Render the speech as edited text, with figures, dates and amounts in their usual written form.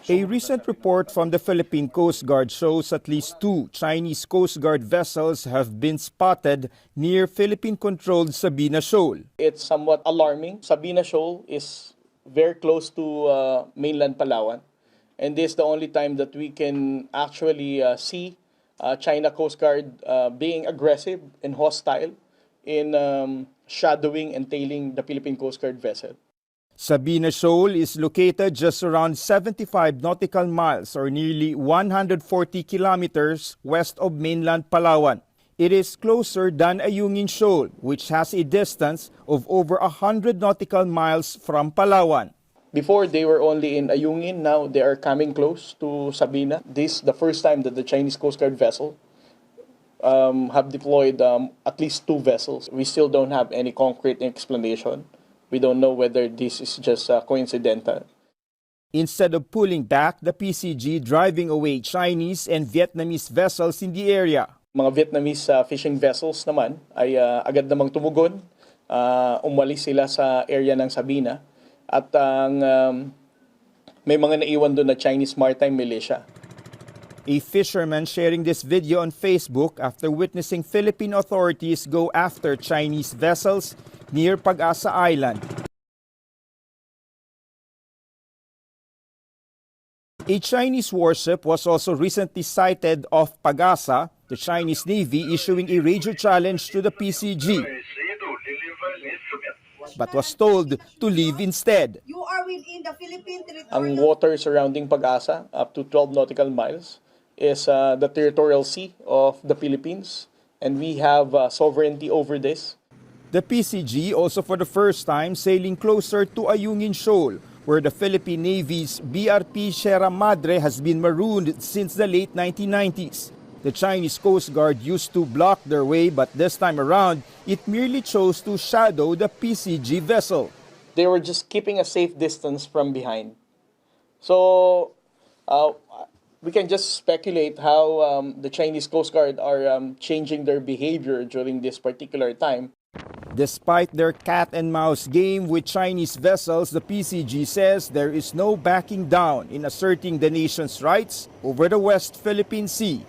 A recent report from the Philippine Coast Guard shows at least 2 Chinese Coast Guard vessels have been spotted near Philippine-controlled Sabina Shoal. It's somewhat alarming. Sabina Shoal is very close to mainland Palawan. And this is the only time that we can actually see China Coast Guard being aggressive and hostile in shadowing and tailing the Philippine Coast Guard vessel. Sabina Shoal is located just around 75 nautical miles or nearly 140 kilometers west of mainland Palawan. It is closer than Ayungin Shoal, which has a distance of over 100 nautical miles from Palawan. Before, they were only in Ayungin. Now they are coming close to Sabina. This is the first time that the Chinese Coast Guard vessel have deployed at least 2 vessels. We still don't have any concrete explanation. We don't know whether this is just coincidental. Instead of pulling back, the PCG driving away Chinese and Vietnamese vessels in the area. Mga Vietnamese fishing vessels naman ay agad namang tumugon. Umalis sila sa area ng Sabina. At may mga naiwan doon na Chinese maritime militia. A fisherman sharing this video on Facebook after witnessing Philippine authorities go after Chinese vessels near Pag-asa Island. A Chinese warship was also recently sighted off Pag-asa, the Chinese Navy issuing a radio challenge to the PCG, but was told to leave instead. You are within the Philippine territory. Ang water surrounding Pag-asa, up to 12 nautical miles, is the territorial sea of the Philippines, and we have sovereignty over this. The PCG also for the first time sailing closer to Ayungin Shoal, where the Philippine Navy's BRP Sierra Madre has been marooned since the late 1990s. The Chinese Coast Guard used to block their way, but this time around, it merely chose to shadow the PCG vessel. They were just keeping a safe distance from behind. So we can just speculate how the Chinese Coast Guard are changing their behavior during this particular time. Despite their cat-and-mouse game with Chinese vessels, the PCG says there is no backing down in asserting the nation's rights over the West Philippine Sea.